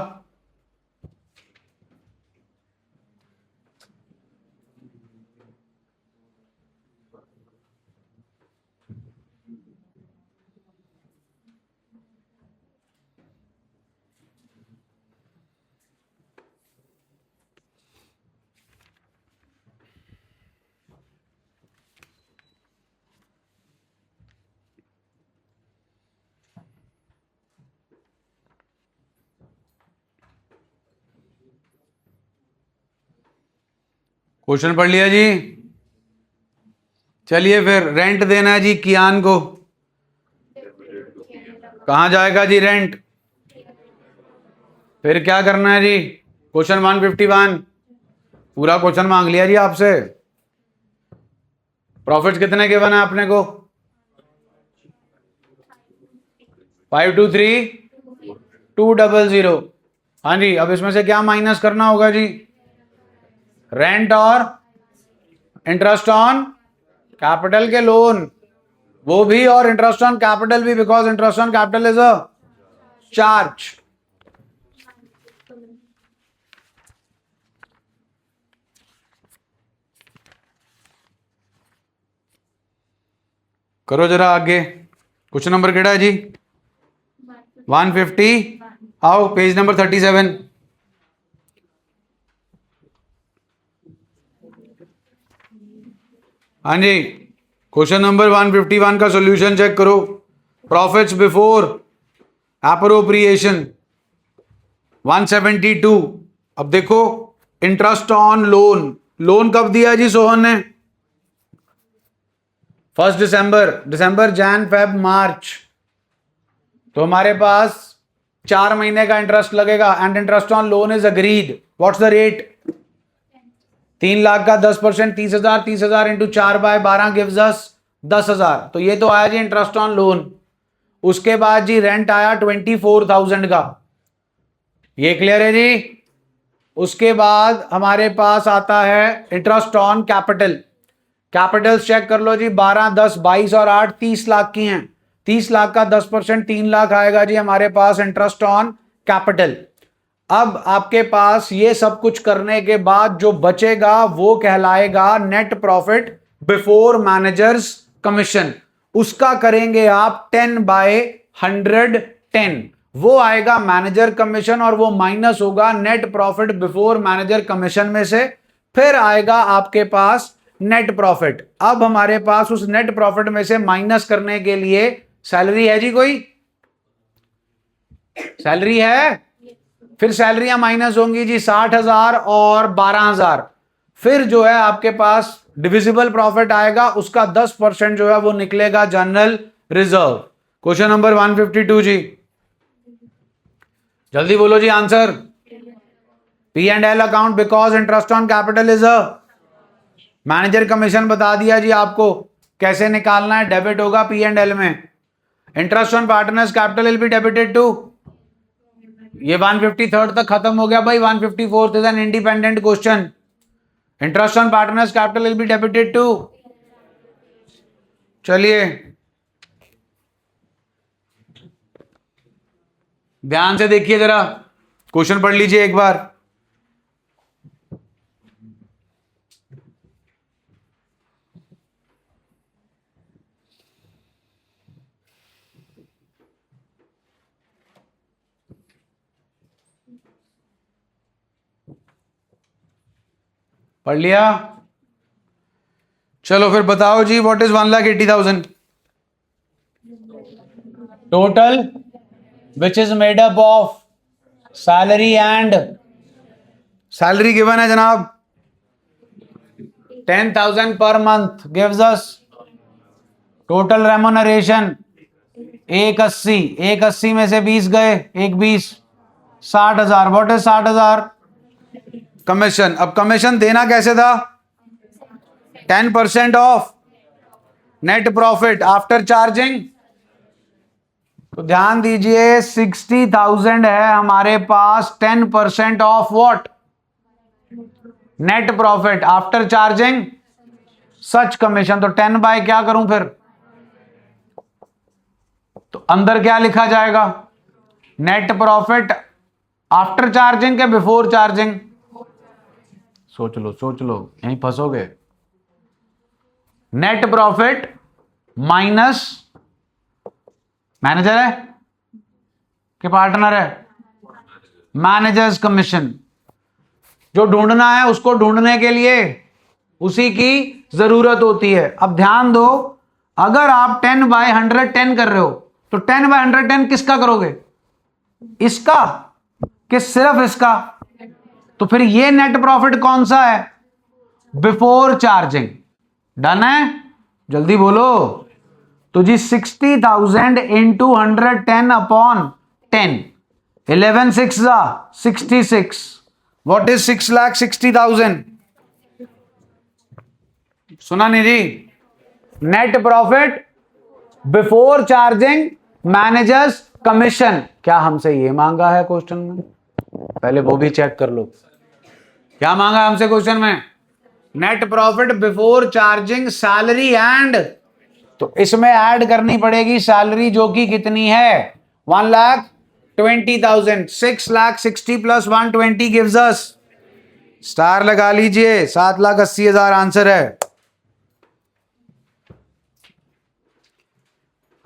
क्वेश्चन पढ़ लिया जी. चलिए फिर रेंट देना है जी कियान को. कहां जाएगा जी रेंट? फिर क्या करना है जी? क्वेश्चन 151. पूरा क्वेश्चन मांग लिया जी आपसे. प्रॉफिट कितने के बना अपने को? 523,200. हाँ जी. अब इसमें से क्या माइनस करना होगा जी? रेंट और इंटरेस्ट ऑन कैपिटल के लोन वो भी, और इंटरेस्ट ऑन कैपिटल भी, because interest on capital is a charge. करो जरा आगे। क्वेश्चन नंबर केड़ा है जी? 150। आओ पेज नंबर 37। हाँ जी, क्वेश्चन नंबर 151 का सॉल्यूशन चेक करो। Profits before appropriation 172। अब देखो, इंटरेस्ट ऑन लोन, लोन कब दिया जी सोहन ने? 1 दिसंबर, जैन, फेब, मार्च। तो हमारे पास 4 महीने का इंटरेस्ट लगेगा and interest on loan is agreed. What's the rate? 3 lakh का 10%, 30,000, 30,000 इंटू 4/12 गिव्स अस 10,000। तो ये तो आया जी इंटरेस्ट ऑन लोन। उसके बाद जी रेंट आया 24,000 का, ये क्लियर है जी? उसके बाद हमारे पास आता है interest on capital. Capital check कर लो जी, 12, 10, 22 और 8 30 लाख की हैं। 30 लाख का 10% 3 लाख आएगा जी हमारे पास इंटरेस्ट ऑन कैपिटल। अब आपके पास ये सब कुछ करने के बाद जो बचेगा वो कहलाएगा net profit before managers commission. उसका करेंगे आप 10/110, वो आएगा मैनेजर कमीशन और वो माइनस होगा net profit before manager commission में से। फिर आएगा आपके पास नेट प्रॉफिट। अब हमारे पास उस नेट प्रॉफिट में से माइनस करने के लिए सैलरी है जी? कोई सैलरी है? फिर सैलरियां माइनस होंगी जी, 60,000 और 12,000। फिर जो है आपके पास डिविजिबल प्रॉफिट आएगा, उसका 10% जो है वो निकलेगा जनरल रिजर्व। क्वेश्चन नंबर 152 जी, जल्दी बोलो जी answer. P&L account because interest on capital is a manager commission. बता दिया जी आपको कैसे निकालना है, डेबिट होगा P&L में। Interest on partners capital will be debited to, ये 153 तक खत्म हो गया भाई। 154 is an independent question. Interest on partners capital will be debited to, चलिए ध्यान से देखिए जरा, क्वेश्चन पढ़ लीजिए एक बार। पढ़ लिया? चलो फिर बताओ जी, what is 1,80,000 total which is made up of salary and salary given है जनाब 10,000 per month gives us total remuneration 180। 180 में से 20 गए, 1 20, 60,000। What is 60,000? कमीशन। अब कमीशन देना कैसे था? 10% of net profit after charging. तो ध्यान दीजिए 60,000 है हमारे पास, 10% of what? Net profit after charging such commission. तो 10 बाय क्या करूं फिर? तो अंदर क्या लिखा जाएगा? नेट प्रॉफिट आफ्टर चार्जिंग के बिफोर चार्जिंग? सोच लो, यहीं फंसोगे। नेट प्रॉफिट माइनस मैनेजर है कि पार्टनर है? Managers commission. जो ढूंढना है उसको ढूंढने के लिए उसी की जरूरत होती है। अब ध्यान दो, अगर आप 10/110 कर रहे हो तो 10/110 किसका करोगे? इसका कि सिर्फ इसका? तो फिर ये नेट प्रॉफिट कौन सा है? Before charging. डन है? जल्दी बोलो। तो जी 60,000 इंटू 110 अपॉन 10, 11 6 66। What is 6,60,000? सुना नहीं जी? Net profit before charging managers commission. क्या हमसे ये मांगा है क्वेश्चन में? पहले वो भी चेक कर लो, क्या मांगा हमसे क्वेश्चन में? Net profit before charging salary and, तो इसमें ऐड करनी पड़ेगी सैलरी जो कि कितनी है? 1,20,000। 6,60,000 प्लस 120 गिव्स अस, स्टार लगा लीजिए, 7,80,000 आंसर है।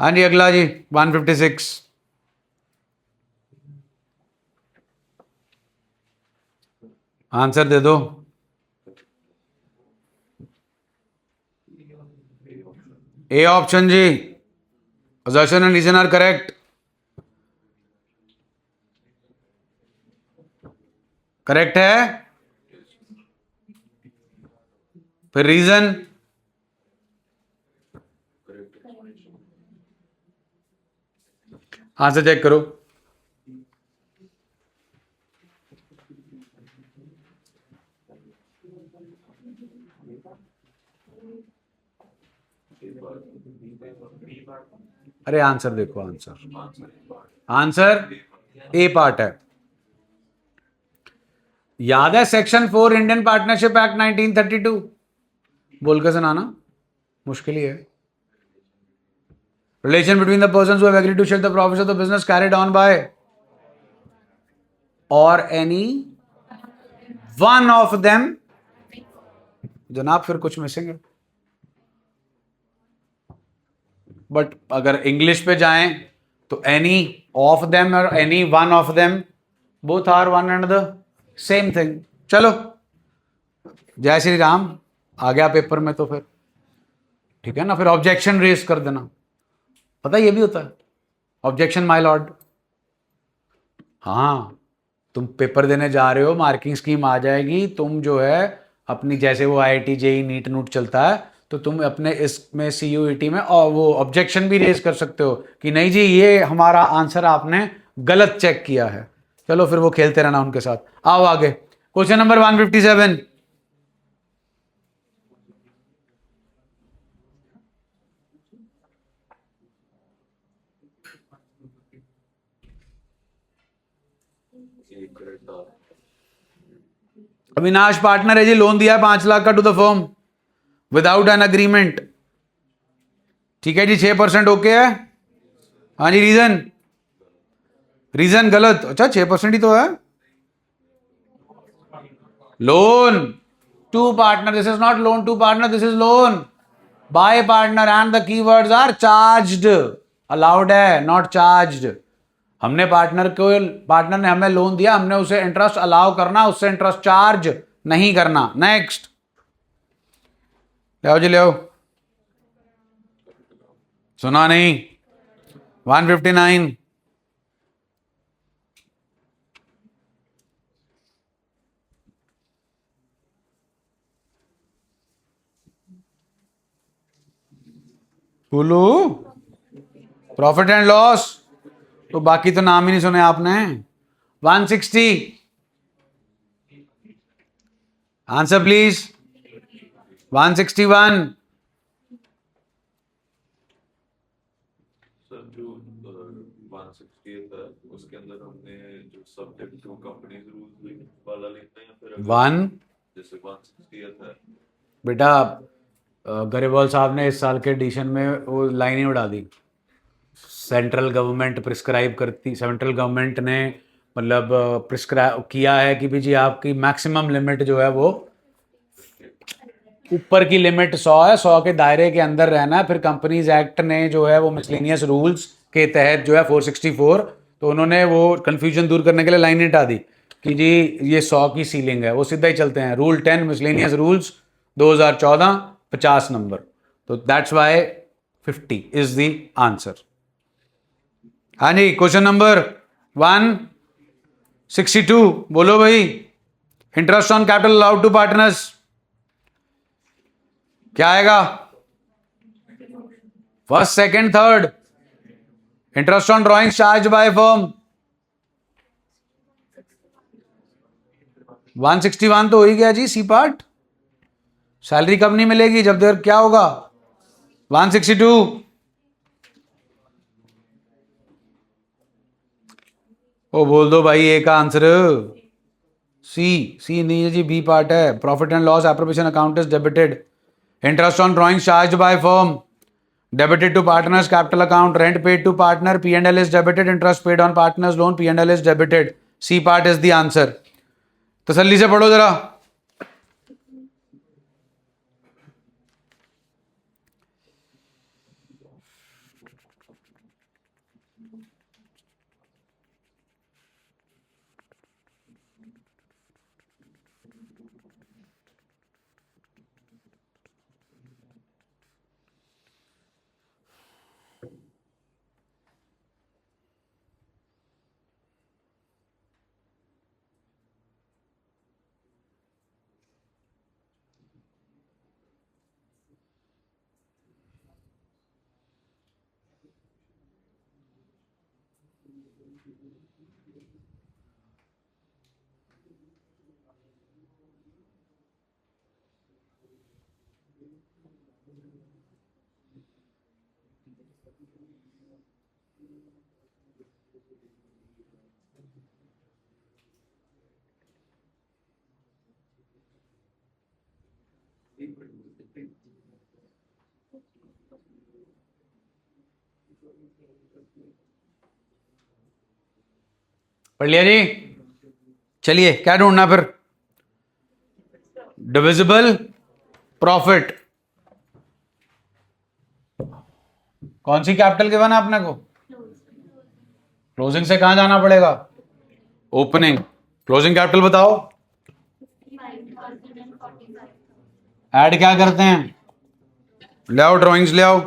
हाँ जी अगला जी 156। आंसर दे दो। ए ऑप्शन जी, assertion and reason are correct। Correct है, फिर रीजन। आंसर चेक करो। अरे आंसर देखो, आंसर ए पार्ट है। याद है सेक्शन 4 इंडियन पार्टनरशिप एक्ट 1932? बोल के सुनाना, मुश्किल ही है। Relation between the persons who have agreed to share the profits of the business carried on by और एनी वन ऑफ देम। जनाब फिर कुछ मिसिंग है, बट अगर इंग्लिश पे जाएं तो एनी ऑफ देम और any one of them both are one and the same thing. चलो जय श्री राम, आ गया पेपर में तो फिर ठीक है ना, फिर ऑब्जेक्शन रेज कर देना। पता ये भी होता है ऑब्जेक्शन माय लॉर्ड। हाँ, तुम पेपर देने जा रहे हो, मार्किंग स्कीम आ जाएगी, तुम जो है अपनी जैसे वो आईआईटी जेई नीट नूट चलता है तो तुम अपने इसमें सीयूईटी में और वो ऑब्जेक्शन भी रेज कर सकते हो कि नहीं जी ये हमारा आंसर आपने गलत चेक किया है। चलो फिर वो खेलते रहना उनके साथ। आओ आगे, क्वेश्चन नंबर 157। अविनाश पार्टनर है जी, लोन दिया है 5 लाख का to the firm without an agreement. ठीक है जी, 6% ओके है। हाँ जी, रीजन, रीजन गलत। अच्छा 6% ही तो है। Loan to partner, this is not loan to partner, this is loan by partner and the keywords are charged. Allowed है, नॉट चार्ज्ड। हमने पार्टनर ने हमें लोन दिया, हमने उसे इंटरेस्ट अलाउ करना, उससे इंटरेस्ट चार्ज नहीं करना। नेक्स्ट ले आओ जी, ले आओ। सुना नहीं? 159। बोलो, प्रॉफिट एंड लॉस, तो बाकी तो नाम ही नहीं सुने आपने। 160। Answer please. 161। सर जो 160 है उसके अंदर हमने जो सब्जेक्ट टू कंपनीज रूल्स वाला लिखना है या फिर वन जैसे 160 है। बेटा गरेवाल साहब ने इस साल के एडिशन में वो लाइन ही उड़ा दी। सेंट्रल गवर्नमेंट प्रिस्क्राइब करती, सेंट्रल गवर्नमेंट ने मतलब प्रिस्क्राइब किया है कि भी जी आपकी मैक्सिमम लिमिट जो है वो ऊपर की लिमिट 100 है, 100 के दायरे के अंदर रहना है। फिर कंपनीज एक्ट ने जो है वो मिसलेनियस रूल्स के तहत जो है 464, तो उन्होंने वो कंफ्यूजन दूर करने के लिए लाइन हटा दी कि जी ये 100 की सीलिंग है, वो सीधा ही चलते हैं। रूल 10 मिसलेनियस रूल्स 2014, 50 नंबर, तो that's why 50 is the answer. हाँ जी, क्वेश्चन नंबर 162 बोलो भाई। Interest on capital allowed to partners क्या आएगा? First, second, third. Interest on drawing charge by firm 161 तो हो ही गया जी, सी पार्ट। सैलरी कब नहीं मिलेगी, जब देर क्या होगा? 162। ओ बोल दो भाई, ए का आंसर सी। सी नहीं है जी, बी पार्ट है। Profit and loss appropriation account is debited. Interest on drawing charge by firm debited to partners capital account, rent paid to partner, P&L is debited, interest paid on partners loan, P&L is debited। C part is the answer। तसल्ली से पढ़ो जरा। पढ़ लिया जी? चलिए क्या ढूंढना फिर? Divisible profit. कौन सी कैपिटल गिवन है आपने को? क्लोजिंग से कहां जाना पड़ेगा? ओपनिंग। क्लोजिंग कैपिटल बताओ। ऐड क्या करते हैं? ले आओ ड्रॉइंग्स ले आओ।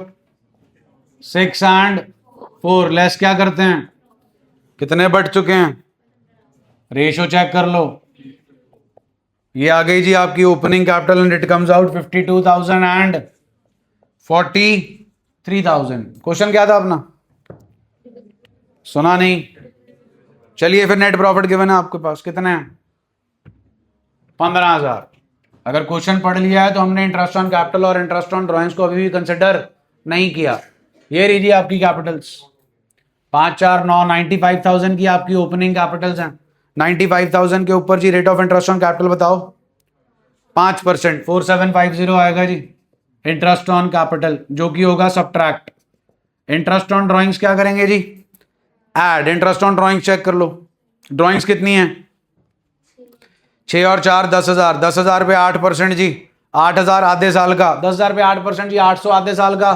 6 and 4 लेस क्या करते हैं? कितने बढ़ चुके हैं? रेशो चेक कर लो। ये आ गई जी आपकी opening capital and it comes out 52,000 and 43,000। Question क्या था अपना? सुना नहीं? चलिए फिर नेट प्रॉफिट गिवन है आपके पास, कितने हैं? 15,000। अगर क्वेश्चन पढ़ लिया है तो हमने इंटरेस्ट ऑन कैपिटल और इंटरेस्ट ऑन ड्रॉइंग्स को अभी भी कंसिडर नहीं किया। ये लीजिए आपकी कैपिटल्स 5 4 9 95,000 की आपकी ओपनिंग कैपिटल्स हैं। 95,000 के ऊपर जी rate of interest on capital बताओ। 5%, 4750 आएगा जी इंटरेस्ट ऑन कैपिटल, जो कि होगा सब्ट्रैक्ट। इंटरेस्ट ऑन ड्रॉइंग्स क्या करेंगे जी? Add. Interest on drawings check कर लो। ड्रॉइंग्स कितनी है? 6 और 4 10,000। 10,000 पे 8% जी 8,000 आधे साल का। 10,000 पे 8% जी 800 आधे साल का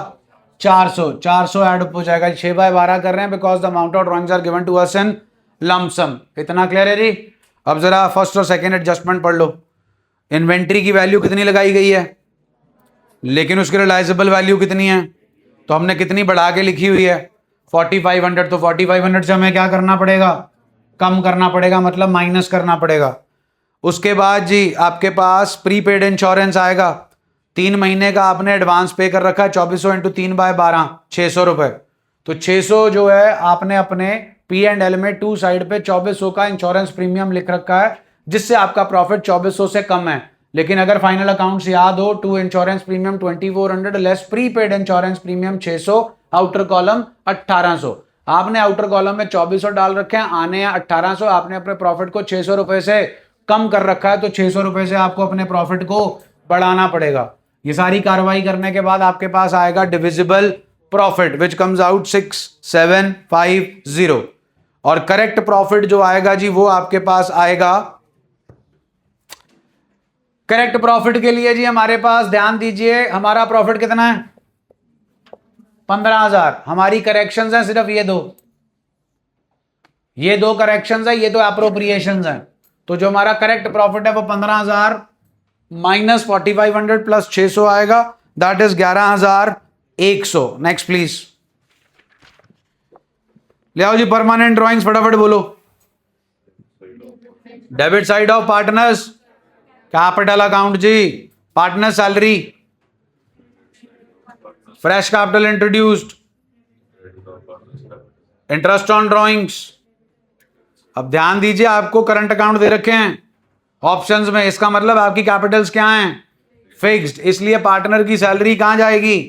400। 400 ऐड हो जाएगा। 6/12 कर रहे हैं because the amount of drawings are given to us in lump sum. इतना क्लियर है जी? अब जरा फर्स्ट और सेकंड एडजस्टमेंट पढ़ लो। इन्वेंट्री की वैल्यू कितनी लगाई गई है, लेकिन उसकी रिलाइजेबल वैल्यू कितनी है? तो हमने कितनी बढ़ा के लिखी हुई है? 4,500। तो 4,500 से हमें क्या करना पड़ेगा? कम करना पड़ेगा, मतलब माइनस करना पड़ेगा। उसके बाद जी आपके पास प्रीपेड इंश्योरेंस आएगा। 3 महीने का आपने एडवांस पे कर रखा है। 2400 इंटू 3/12 600 रुपए। तो 600 जो है आपने अपने P&L में टू साइड पे 2400 का इंश्योरेंस प्रीमियम लिख रखा है, जिससे आपका प्रॉफिट 2400 से कम है। लेकिन अगर फाइनल अकाउंट्स याद हो, to insurance premium 2400 less prepaid insurance premium 600, outer column 1800। आपने आउटर कॉलम में 2400 डाल रखे हैं, आने हैं 1800। आपने अपने प्रॉफिट को 600 रुपए से कम कर रखा है, तो 600 रुपए से आपको अपने प्रॉफिट को बढ़ाना पड़ेगा। ये सारी कार्रवाई करने के बाद आपके पास आएगा divisible profit which comes out 6750। और करेक्ट प्रॉफिट जो आएगा जी वो आपके पास आएगा। करेक्ट प्रॉफिट के लिए जी हमारे पास ध्यान दीजिए, हमारा प्रॉफिट कितना है? 15,000। हमारी करेक्शंस हैं सिर्फ ये दो करेक्शंस है, ये तो अप्रोप्रिएशंस हैं। तो जो हमारा करेक्ट प्रॉफिट है वो 15,000 माइनस 4,500 प्लस 600 आएगा, दैट इज 11,100। Next please. ले आओ जी परमानेंट ड्रॉइंग्स, फटाफट बोलो। Debit side of partners capital account जी, partner salary, fresh capital introduced, interest on drawings. अब ध्यान दीजिए, आपको करंट अकाउंट दे रखे हैं ऑप्शंस में, इसका मतलब आपकी कैपिटल्स क्या हैं? फिक्स्ड। इसलिए पार्टनर की सैलरी कहां जाएगी?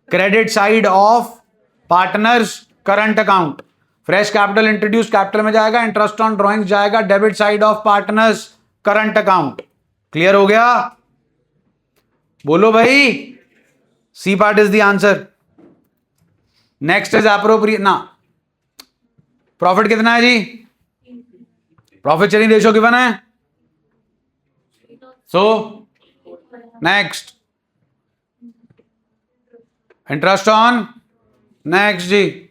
Credit side of partners current account. Fresh capital introduce capital में जाएगा, इंटरेस्ट ऑन ड्रॉइंग्स जाएगा debit side of partners current account. Clear हो गया? बोलो भाई। C part is the answer. Next is appropriate ना। प्रॉफिट कितना है जी? प्रॉफिट शेयरिंग रेशियो गिवन है। So next interest on, next जी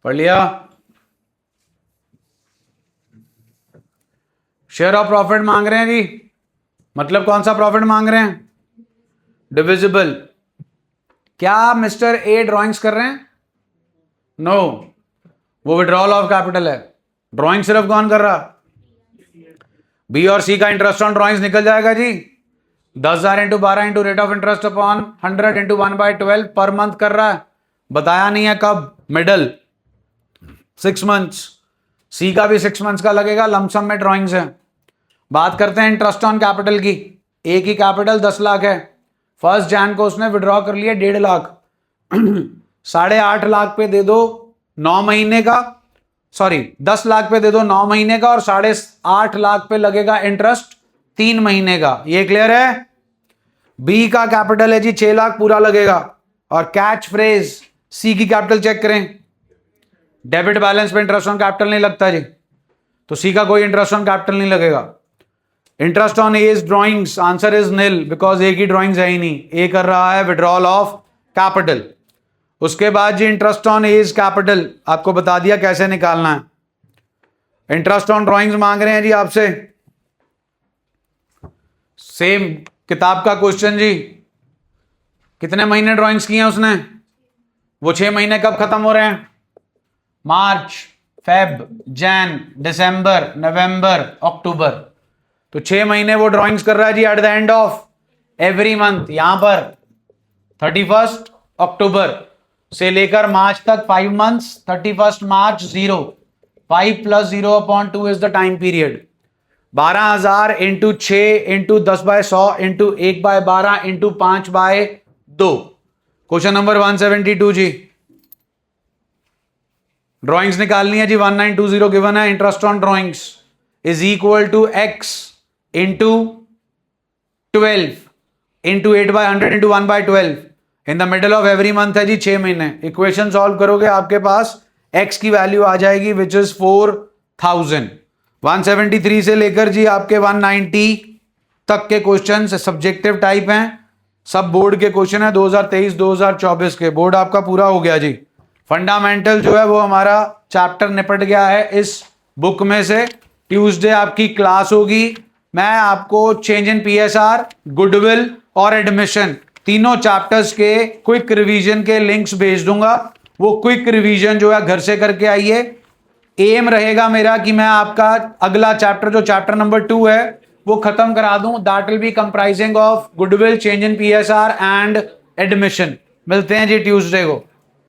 पढ़ लिया? शेयर ऑफ प्रॉफिट मांग रहे हैं जी, मतलब कौन सा प्रॉफिट मांग रहे हैं? डिविजिबल। क्या मिस्टर ए ड्राइंग्स कर रहे हैं? नो, वो विड्रॉल ऑफ कैपिटल है। ड्राइंग सिर्फ कौन कर रहा? बी और सी का इंटरेस्ट ऑन ड्राइंग्स निकल जाएगा जी। 10,000 into 12 into rate of interest upon 100 into 1/12 per month कर रहा है। बताया नहीं है कब, मिडल 6 मंथ्स। सी का भी 6 मंथ्स का लगेगा, लमसम में ड्राइंग्स है। बात करते हैं इंटरेस्ट ऑन कैपिटल की। एक ही कैपिटल 10 लाख है, 1 जन को उसने विड्रॉ कर लिया 1.5 लाख। 8.5 लाख पे दे दो 9 महीने का, सॉरी 10 लाख पे दे दो 9 महीने का, और 8.5 लाख पे लगेगा इंटरेस्ट 3 महीने का। ये क्लियर है? बी का कैपिटल है जी 6 लाख पूरा लगेगा। और कैच फ्रेज सी की कैपिटल चेक करें, डेबिट बैलेंस पे इंटरेस्ट ऑन कैपिटल नहीं लगता जी, तो सी का कोई इंटरेस्ट ऑन कैपिटल नहीं लगेगा। Interest on A's drawings, answer is nil, because A की ड्राइंग्स है ही नहीं, ए कर रहा है विड्रॉल ऑफ कैपिटल। उसके बाद जी इंटरेस्ट ऑन एज कैपिटल आपको बता दिया कैसे निकालना है। इंटरेस्ट ऑन ड्राइंग्स मांग रहे हैं जी आपसे, सेम किताब का क्वेश्चन जी। कितने महीने ड्राइंग्स किए हैं उसने? वो 6 महीने कब खत्म हो रहे हैं? मार्च, फेब, जैन, दिसंबर, नवंबर, अक्टूबर। तो 6 महीने वो ड्राइंग्स कर रहा है जी at the end of every month. यहां पर 31 अक्टूबर से लेकर मार्च तक 5 मंथ्स, 31 मार्च 0, 5 + 0/2 is the time period. 12,000 into 6 into 10/100 into 1/12 into 5/2। Question number 172 जी। ड्राइंग्स निकालनी है जी। 1920 गिवन है। Interest on drawings is equal to x into 12 into 8/100 into 1/12 in the middle of every month है जी 6 महीने। इक्वेशन सॉल्व करोगे आपके पास x की वैल्यू आ जाएगी विच इज 4,000। 173 से लेकर जी आपके 190 तक के क्वेश्चन सब्जेक्टिव टाइप हैं, सब बोर्ड के क्वेश्चन है 2023-2024 के। बोर्ड आपका पूरा हो गया जी। फंडामेंटल जो है वो हमारा चैप्टर निपट गया है इस बुक में से। ट्यूसडे आपकी क्लास होगी। मैं आपको चेंज इन पीएसआर, गुडविल और एडमिशन तीनों चैप्टर्स के क्विक रिवीजन के लिंक्स भेज दूंगा। वो क्विक रिवीजन जो है घर से करके आइए। एम रहेगा मेरा कि मैं आपका अगला चैप्टर जो चैप्टर नंबर 2 है वो खत्म करा दूं। That will be comprising of goodwill, change in PSR and admission. मिलते हैं जी ट्यूसडे को।